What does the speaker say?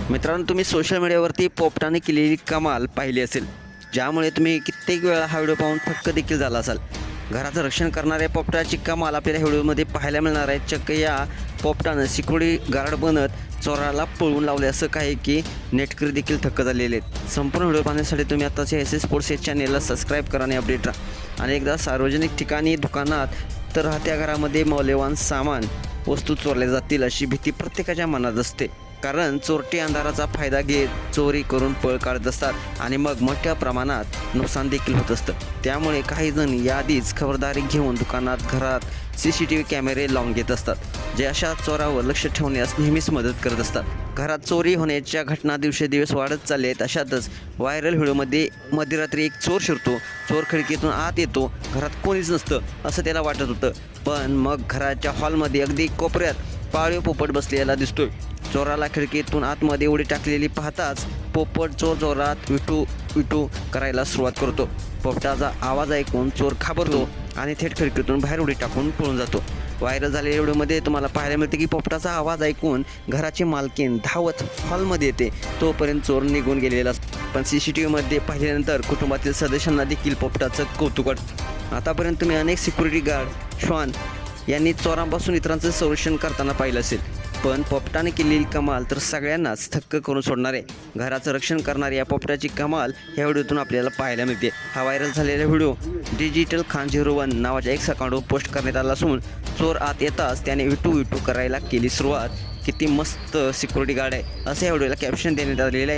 मित्रांनो, तुम्ही सोशल मीडियावरती पोपटाने केलेली कमाल पाहिली असेल, ज्यामुळे तुम्ही कित्येक वेळा हा व्हिडिओ पाहून थक्क देखील झाला असाल. घराचं रक्षण करणाऱ्या पोपटाची कमाल आपल्याला व्हिडिओमध्ये पाहायला मिळणार आहे. चक्क या पोपटानं सिक्युरिटी गार्ड बनत चोराला पळवून लावले असं काय की नेटकरी देखील थक्क झालेले आहेत. संपूर्ण व्हिडिओ पाहण्यासाठी तुम्ही आताच्या एस एस स्पोर्ट्स या चॅनेलला सबस्क्राईब करा आणि अपडेट राहा. आणि एकदा सार्वजनिक ठिकाणी, दुकानात तर राहत्या घरामध्ये मौल्यवान सामान वस्तू चोरल्या जातील अशी भीती प्रत्येकाच्या मनात असते. कारण चोरटे अंधाराचा फायदा घेत चोरी करून पळ काढत असतात आणि मग मोठ्या प्रमाणात नुकसान देखील होत असतं. त्यामुळे काही जण याआधीच खबरदारी घेऊन दुकानात, घरात CCTV कॅमेरे लावून घेत असतात, जे अशा चोरावर लक्ष ठेवण्यास नेहमीच मदत करत असतात. घरात चोरी होण्याच्या घटना दिवसेंदिवस वाढत चालल्या आहेत. अशातच व्हायरल व्हिडिओमध्ये मध्यरात्री एक चोर शिरतो. चोर खिडकीतून आत येतो. घरात कोणीच नसतं असं त्याला वाटत होतं, पण मग घराच्या हॉलमध्ये अगदी कोपऱ्यात पाळीव पोपट बसलेला दिसतोय. चोराला खिडकीतून आतमध्ये उडी टाकलेली पाहताच पोपट चोर जोरात विटू विटू करायला सुरुवात करतो. पोपटाचा आवाज ऐकून चोर घाबरतो आणि थेट खिडकीतून बाहेर उडी टाकून पळून जातो. व्हायरल झालेल्या व्हिडिओमध्ये तुम्हाला पाहायला मिळते की पोपटाचा आवाज ऐकून घराची मालकीण धावत हॉलमध्ये येते. तोपर्यंत चोर निघून गेलेला असतो. पण CCTVमध्ये पाहिल्यानंतर कुटुंबातील सदस्यांना देखील पोपटाचं कौतुक वाटतं. आतापर्यंत तुम्ही अनेक सिक्युरिटी गार्ड, श्वान यांनी चोरांपासून इतरांचं संरक्षण करताना पाहिलं असेल, पण पोपटाने केलेली कमाल तर सगळ्यांनाच थक्क करून सोडणार आहे. घराचं रक्षण करणारी या पोपटाची कमाल ह्या व्हिडिओतून आपल्याला पाहायला मिळते. हा व्हायरल झालेला व्हिडिओ डिजिटल खान01 नावाच्या एक अकाउंटवर पोस्ट करण्यात आला असून चोर आत येताच त्याने विटू विटू करायला केली सुरुवात. किती मस्त सिक्युरिटी गार्ड आहे असं या व्हिडिओला कॅप्शन देण्यात आलेलं आहे.